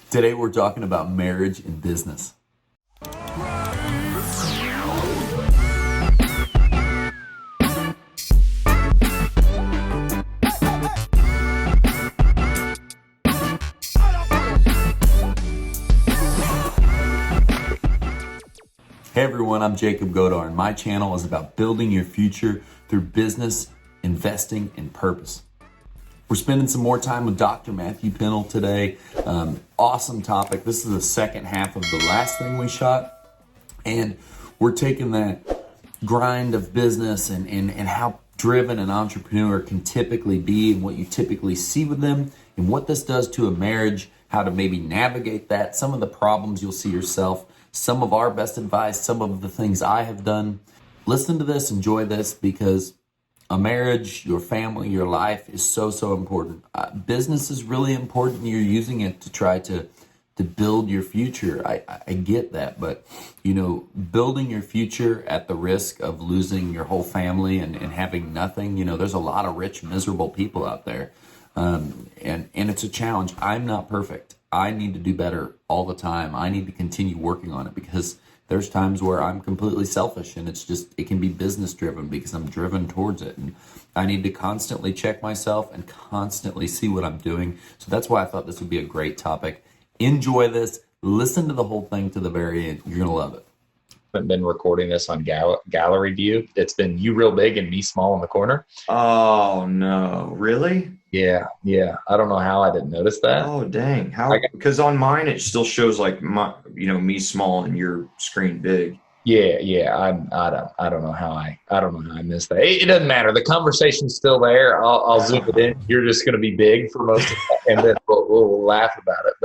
Today we're talking about marriage and business. Hey everyone, I'm Jacob Godar, and my channel is about building your future through business, investing, and purpose. We're spending some more time with Dr. Matthew Pennell today. Awesome topic. This is the second half of the last thing we shot, and we're taking that grind of business and how driven an entrepreneur can typically be and what you typically see with them and what this does to a marriage, how to maybe navigate that, some of the problems you'll see yourself, some of our best advice, some of the things I have done. Listen to this, enjoy this, because a marriage, your family, your life is so important. Business is really important. You're using it to try to build your future. I get that, but building your future at the risk of losing your whole family and having nothing, there's a lot of rich, miserable people out there. And it's a challenge. I'm not perfect. I need to do better all the time. I need to continue working on it because there's times where I'm completely selfish and it can be business driven because I'm driven towards it. And I need to constantly check myself and constantly see what I'm doing. So that's why I thought this would be a great topic. Enjoy this. Listen to the whole thing to the very end. You're going to love it. I've been recording this on gallery view. It's been you real big and me small in the corner. Oh no, really? Yeah. I don't know how I didn't notice that. Oh dang. How? Because on mine it still shows like me small and your screen big. Yeah. I don't know how I missed that. It doesn't matter. The conversation's still there. I'll zoom it in. You're just going to be big for most of it, and then we'll laugh about it.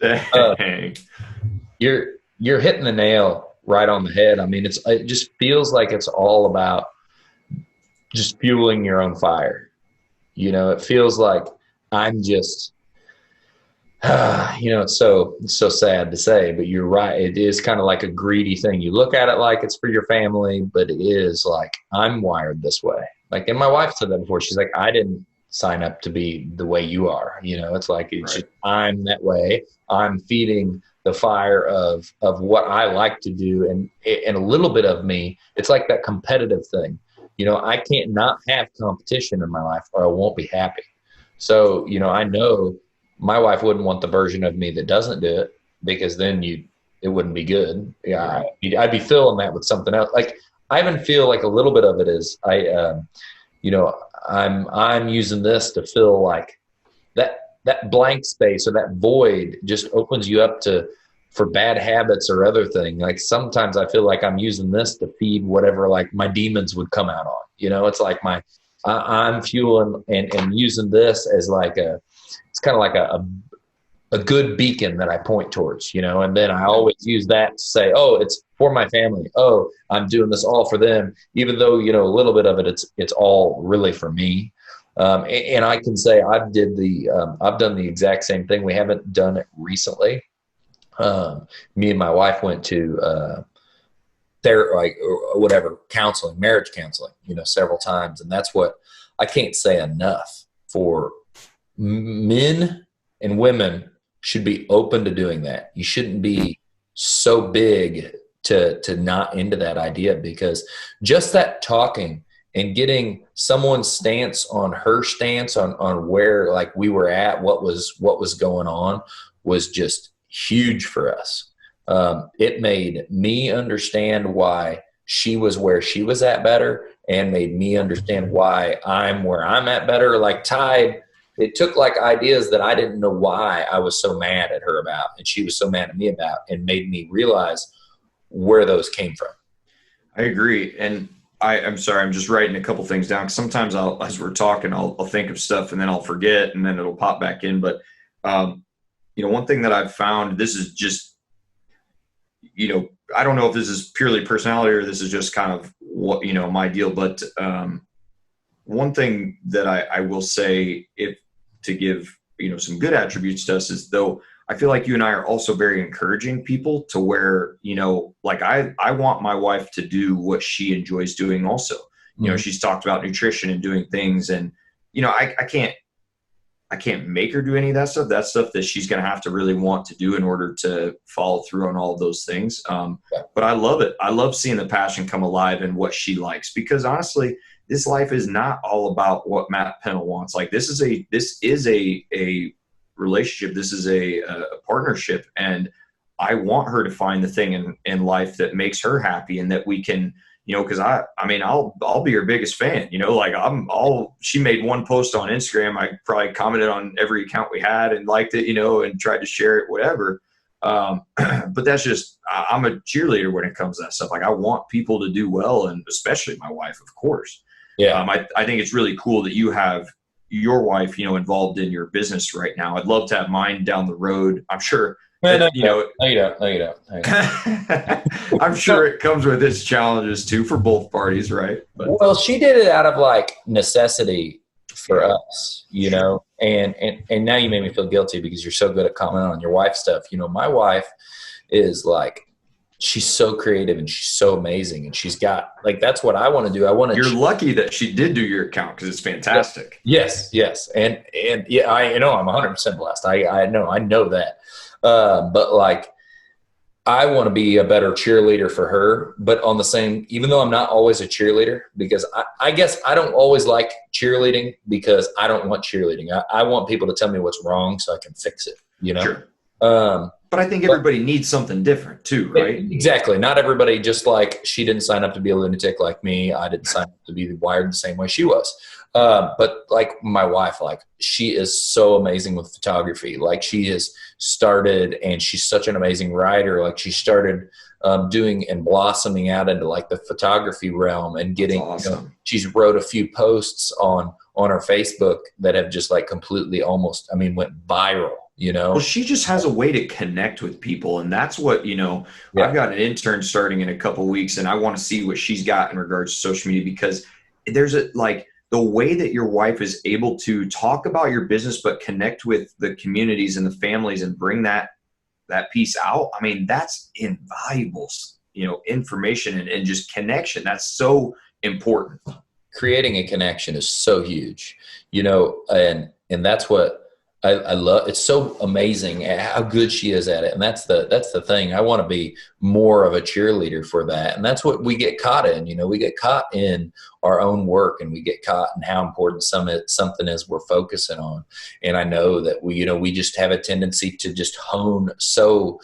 But you're hitting the nail right on the head. I mean, it just feels like it's all about just fueling your own fire. It feels like I'm just, it's so sad to say, but you're right. It is kind of like a greedy thing. You look at it like it's for your family, but it is like, I'm wired this way. Like, and my wife said that before. She's like, I didn't sign up to be the way you are. It's like, it's right. just, I'm that way. I'm feeding the fire of what I like to do, and a little bit of me. It's like that competitive thing. I can't not have competition in my life or I won't be happy. So, I know my wife wouldn't want the version of me that doesn't do it, because then it wouldn't be good. Yeah. I'd be filling that with something else. Like, I even feel like a little bit of it is I'm using this to fill like that blank space, or that void just opens you up for bad habits or other thing. Like, sometimes I feel like I'm using this to feed whatever like my demons would come out on. It's like I'm fueling and using this as like it's kind of like a good beacon that I point towards, and then I always use that to say, oh, it's for my family. Oh, I'm doing this all for them, even though, a little bit of it, it's all really for me. And I can say I've done the exact same thing. We haven't done it recently. Me and my wife went to counseling, marriage counseling, several times. And that's what I can't say enough for men and women should be open to doing that. You shouldn't be so big to not into that idea, because just that talking and getting someone's stance on her stance on where like we were at, what was going on, was just huge for us. It made me understand why she was where she was at better, and made me understand why I'm where I'm at better. Like, it took like ideas that I didn't know why I was so mad at her about, and she was so mad at me about, and made me realize where those came from. I agree. And I'm sorry, I'm just writing a couple things down. Sometimes as we're talking, I'll think of stuff and then I'll forget, and then it'll pop back in. But, one thing that I've found, this is just, I don't know if this is purely personality or this is just kind of what, my deal. But one thing that I will say, if to give, some good attributes to us, is though I feel like you and I are also very encouraging people to where, like I want my wife to do what she enjoys doing also. She's talked about nutrition and doing things, and, I can't I can't make her do any of that stuff. That's stuff that she's going to have to really want to do in order to follow through on all of those things. But I love it. I love seeing the passion come alive in what she likes, because honestly, this life is not all about what Matt Pennell wants. Like this is a relationship. This is a partnership. And I want her to find the thing in life that makes her happy, and that we can, cause I'll be her biggest fan, like she made one post on Instagram. I probably commented on every account we had and liked it, and tried to share it, whatever. But that's just, I'm a cheerleader when it comes to that stuff. Like I want people to do well, and especially my wife, of course. Yeah. I think it's really cool that you have your wife, involved in your business right now. I'd love to have mine down the road. I'm sure. No, you don't. I'm sure it comes with its challenges too for both parties, right? But, well, she did it out of like necessity for us, and now you made me feel guilty because you're so good at commenting on your wife's stuff. My wife is like, she's so creative and she's so amazing, and she's got like, that's what I want to do. You're lucky that she did do your account, because it's fantastic. Yes. And yeah, I know I'm 100% blessed. I know that. But like, I want to be a better cheerleader for her, but on the same, even though I'm not always a cheerleader, because I guess I don't always like cheerleading, because I don't want cheerleading. I want people to tell me what's wrong so I can fix it, Sure. But I think everybody needs something different too, right? Exactly. Not everybody, just like she didn't sign up to be a lunatic like me. I didn't sign up to be wired the same way she was. But like my wife, like she is so amazing with photography. Like she has started, and she's such an amazing writer. Like she started doing and blossoming out into like the photography realm, and getting, awesome. She's wrote a few posts on her Facebook that have just like completely went viral. Well, she just has a way to connect with people. And that's what, I've got an intern starting in a couple of weeks, and I want to see what she's got in regards to social media, because there's the way that your wife is able to talk about your business, but connect with the communities and the families and bring that piece out. I mean, that's invaluable, information and just connection. That's so important. Creating a connection is so huge, and that's what I love. It's so amazing how good she is at it. And that's the thing. I want to be more of a cheerleader for that. And that's what we get caught in. We get caught in our own work, and we get caught in how important something is we're focusing on. And I know that we just have a tendency to just hone so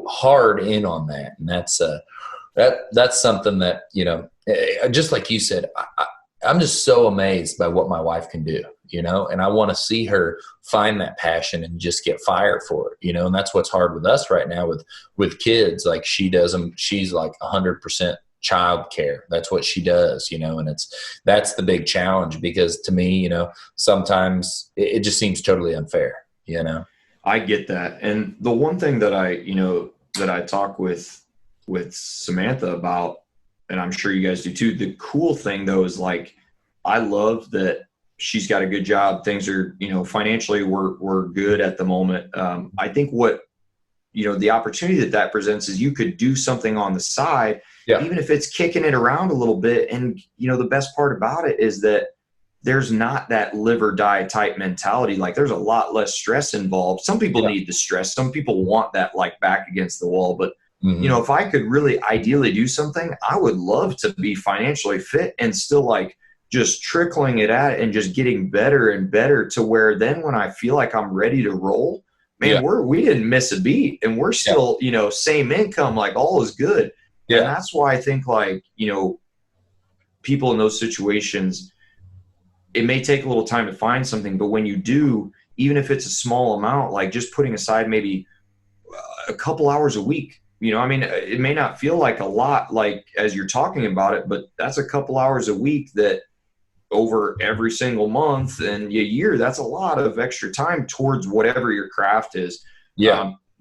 hard in on that. And that's something that, just like you said, I'm just so amazed by what my wife can do, and I want to see her find that passion and just get fired for it, and that's what's hard with us right now with kids. Like she's like 100% child care. That's what she does, and that's the big challenge, because to me, sometimes it just seems totally unfair, I get that. And the one thing that I talk with Samantha about, and I'm sure you guys do too, the cool thing though is like, I love that she's got a good job. Things are, financially we're good at the moment. I think what, the opportunity that presents is you could do something on the side, even if it's kicking it around a little bit. And, the best part about it is that there's not that live or die type mentality. Like there's a lot less stress involved. Some people need the stress. Some people want that like back against the wall, but if I could really ideally do something, I would love to be financially fit and still like just trickling it at it and just getting better and better, to where then when I feel like I'm ready to roll, man, we didn't miss a beat, and we're still, same income, like all is good. And that's why I think like, people in those situations, it may take a little time to find something, but when you do, even if it's a small amount, like just putting aside maybe a couple hours a week, it may not feel like a lot, like as you're talking about it, but that's a couple hours a week that over every single month and a year, that's a lot of extra time towards whatever your craft is.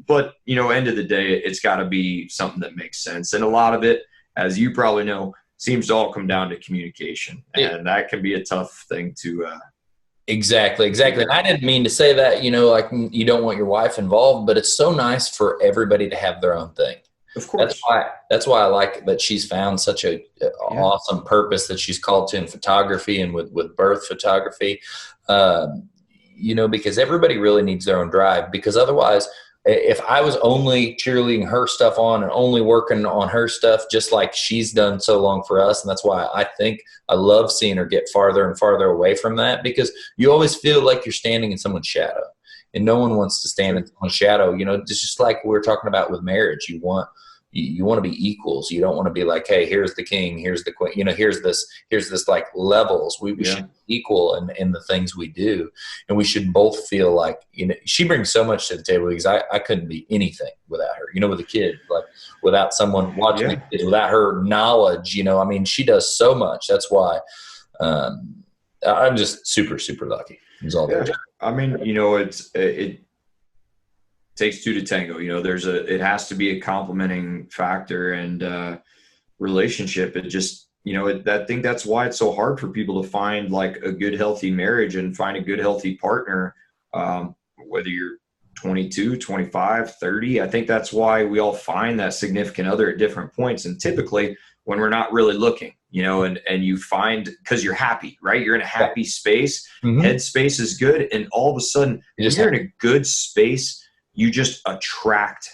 But end of the day, it's got to be something that makes sense. And a lot of it, as you probably know, seems to all come down to communication, and that can be a tough thing to, Exactly. And I didn't mean to say that, like you don't want your wife involved, but it's so nice for everybody to have their own thing. Of course. That's why I like that she's found such a awesome purpose that she's called to in photography and with birth photography. because everybody really needs their own drive, because otherwise, if I was only cheerleading her stuff on and only working on her stuff, just like she's done so long for us. And that's why I think I love seeing her get farther and farther away from that, because you always feel like you're standing in someone's shadow, and no one wants to stand in someone's shadow. Just like we were talking about with marriage, you want to be equals. You don't want to be like, hey, here's the king, here's the queen, here's this like levels. We should be equal in the things we do. And we should both feel like, she brings so much to the table, because I couldn't be anything without her, with a kid, like without someone watching the kids, without her knowledge, she does so much. That's why I'm just super, super lucky. Is all that. I mean, it takes two to tango. It has to be a complementing factor and relationship. It just, I think that's why it's so hard for people to find like a good, healthy marriage and find a good, healthy partner, whether you're 22, 25, 30. I think that's why we all find that significant other at different points. And typically when we're not really looking, and you find, because you're happy, right? You're in a happy space. Head space is good. And all of a sudden, you're in a good space, you just attract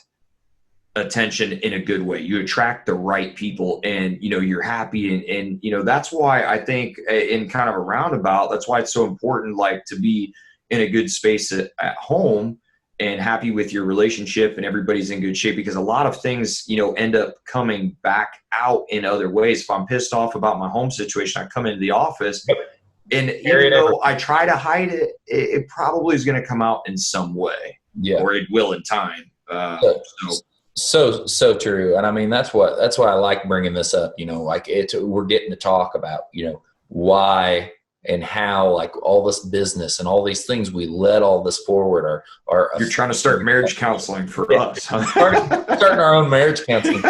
attention in a good way. You attract the right people, and, you're happy. And that's why I think, in kind of a roundabout, that's why it's so important, like, to be in a good space at home and happy with your relationship and everybody's in good shape, because a lot of things, end up coming back out in other ways. If I'm pissed off about my home situation, I come into the office, and even though I try to hide it, it probably is going to come out in some way. Yeah. Or it will in time. So true. And I mean, that's why I like bringing this up, like we're getting to talk about, why and how, like, all this business and all these things, we let all this forward are you're trying to start marriage counseling for us. starting our own marriage counseling.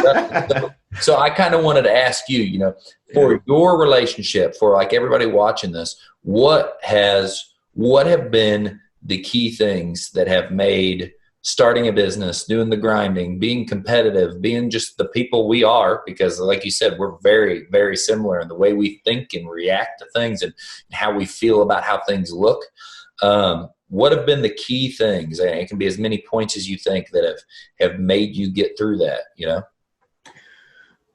So I kind of wanted to ask you, for your relationship, for like everybody watching this, what have been the key things that have made starting a business, doing the grinding, being competitive, being just the people we are, because like you said, we're very, very similar in the way we think and react to things and how we feel about how things look. What have been the key things? And it can be as many points as you think that have made you get through that,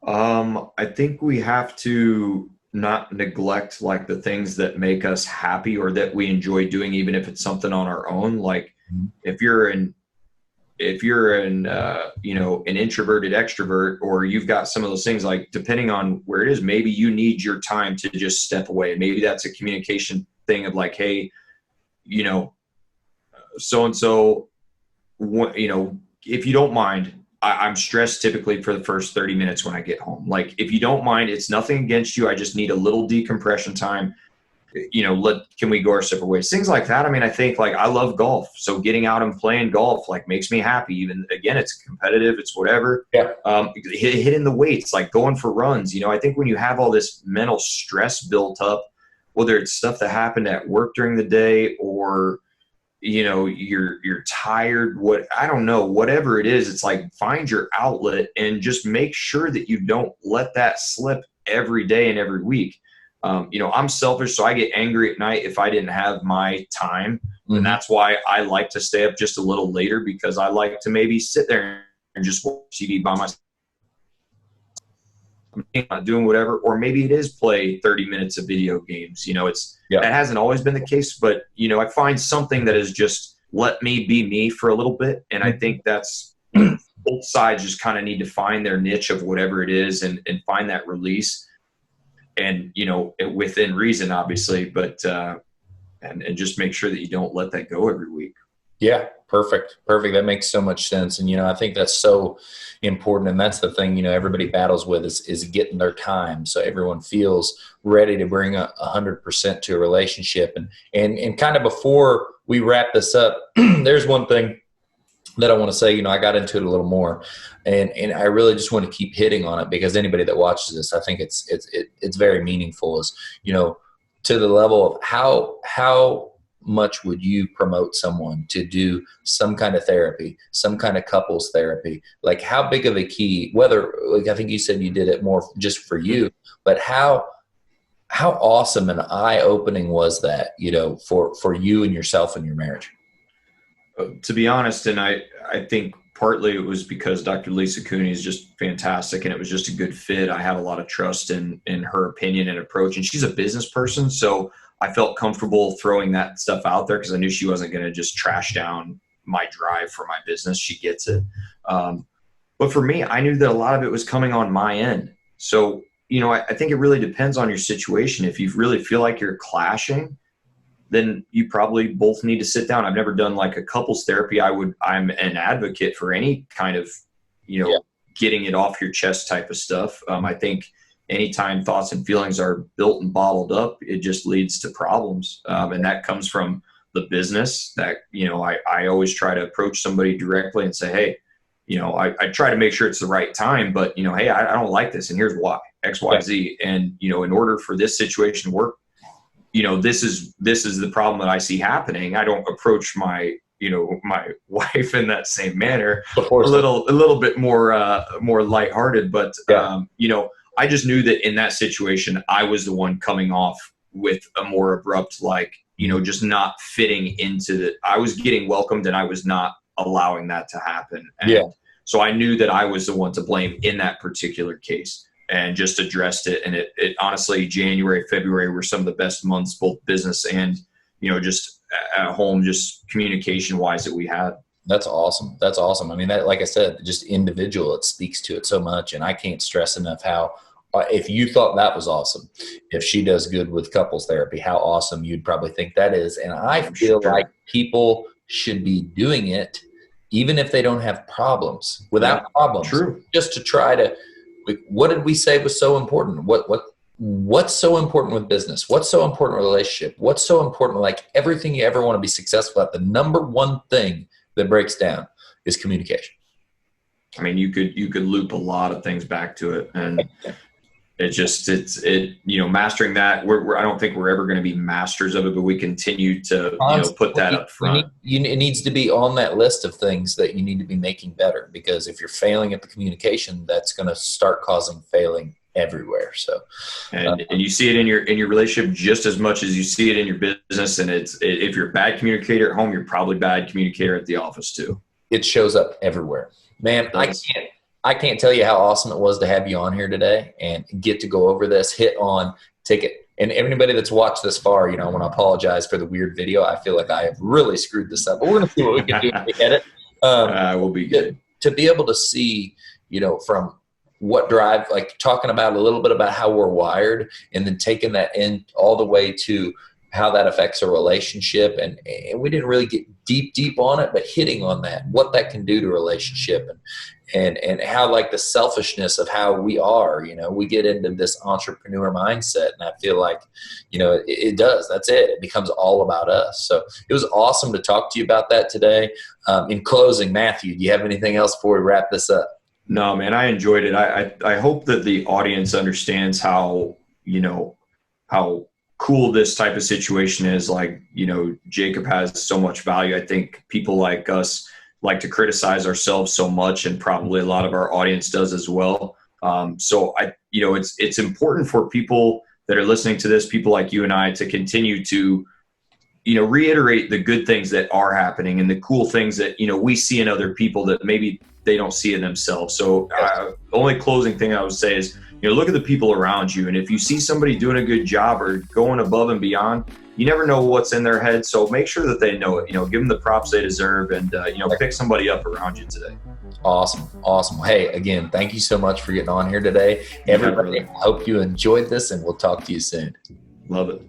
I think we have to not neglect like the things that make us happy or that we enjoy doing, even if it's something on our own. Like if you're an introverted extrovert, or you've got some of those things, like depending on where it is, maybe you need your time to just step away. And maybe that's a communication thing of like, hey, so-and-so, if you don't mind, I'm stressed typically for the first 30 minutes when I get home. Like, if you don't mind, it's nothing against you. I just need a little decompression time. Can we go our separate ways? Things like that. I mean, I think, like, I love golf. So getting out and playing golf, like, makes me happy. Even, again, it's competitive, it's whatever. Yeah. Hitting the weights, like going for runs. I think when you have all this mental stress built up, whether it's stuff that happened at work during the day, or, you're tired, I don't know, whatever it is, it's like, find your outlet and just make sure that you don't let that slip every day and every week. I'm selfish, so I get angry at night if I didn't have my time. Mm-hmm. And that's why I like to stay up just a little later, because I like to maybe sit there and just watch TV by myself. I'm not doing whatever, or maybe it is play 30 minutes of video games. That hasn't always been the case, but I find something that is just let me be me for a little bit. And I think that's both sides just kind of need to find their niche of whatever it is and find that release. And, within reason, obviously, but, and just make sure that you don't let that go every week. Yeah. Perfect. That makes so much sense. And, I think that's so important. And that's the thing, everybody battles with is getting their time. So everyone feels ready to bring 100% to a relationship. And kind of before we wrap this up, there's one thing that I want to say. I got into it a little more, and I really just want to keep hitting on it, because anybody that watches this, I think it's very meaningful, is, to the level of how much would you promote someone to do some kind of therapy, some kind of couples therapy? Like, how big of a key, whether, like, I think you said you did it more just for you, but how how awesome and eye-opening was that, for you and yourself and your marriage? To be honest, and I think partly it was because Dr. Lisa Cooney is just fantastic, and it was just a good fit. I had a lot of trust in her opinion and approach, and she's a business person, so I felt comfortable throwing that stuff out there because I knew she wasn't going to just trash down my drive for my business. She gets it. But for me, I knew that a lot of it was coming on my end. So, I think it really depends on your situation. If you really feel like you're clashing, then you probably both need to sit down. I've never done like a couples therapy. I'm an advocate for any kind of, getting it off your chest type of stuff. I think anytime thoughts and feelings are built and bottled up, it just leads to problems. And that comes from the business that, I always try to approach somebody directly and say, hey, I try to make sure it's the right time, but, hey, I don't like this. And here's why, X, Y, Z. And, in order for this situation to work, this is the problem that I see happening. I don't approach my wife in that same manner. Of course. A little bit more lighthearted, but I just knew that in that situation, I was the one coming off with a more abrupt, just not fitting into it. I was getting welcomed and I was not allowing that to happen. And so I knew that I was the one to blame in that particular case, and just addressed it. And it honestly, January, February were some of the best months, both business and, just at home, just communication wise that we had. That's awesome. That's awesome. I mean, that, like I said, just individual, it speaks to it so much. And I can't stress enough how, if you thought that was awesome, if she does good with couples therapy, how awesome you'd probably think that is. And I feel like people should be doing it, even if they don't have problems, without problems. True. Just to try to, what did we say was so important? What's so important with business? What's so important with relationship? What's so important, like everything you ever want to be successful at? The number one thing that breaks down is communication. I mean, you could loop a lot of things back to it, and mastering that. I don't think we're ever going to be masters of it, but we continue to put that up front. It needs to be on that list of things that you need to be making better, because if you're failing at the communication, that's going to start causing failing everywhere. So, and you see it in your relationship just as much as you see it in your business. And if you're a bad communicator at home, you're probably a bad communicator at the office too. It shows up everywhere, man. I can't tell you how awesome it was to have you on here today and get to go over this, take it. And anybody that's watched this far, I want to apologize for the weird video. I feel like I have really screwed this up, but we're going to see what we can do to edit. We'll be good. To be able to see, from what drive, like talking about a little bit about how we're wired, and then taking that in all the way to how that affects a relationship. And we didn't really get deep on it, but hitting on that, what that can do to a relationship, and how, like, the selfishness of how we are, we get into this entrepreneur mindset. And I feel like, it does, that's it. It becomes all about us. So it was awesome to talk to you about that today. In closing, Matthew, do you have anything else before we wrap this up? No, man, I enjoyed it. I hope that the audience understands how cool this type of situation is. Like, Jacob has so much value. I think people like us like to criticize ourselves so much, and probably a lot of our audience does as well. So it's important for people that are listening to this, people like you and I, to continue to, reiterate the good things that are happening and the cool things that, we see in other people that maybe they don't see in themselves. So the only closing thing I would say is, look at the people around you. And if you see somebody doing a good job or going above and beyond, you never know what's in their head. So make sure that they know it, give them the props they deserve, and, pick somebody up around you today. Awesome. Hey, again, thank you so much for getting on here today. Everybody, I hope you enjoyed this, and we'll talk to you soon. Love it.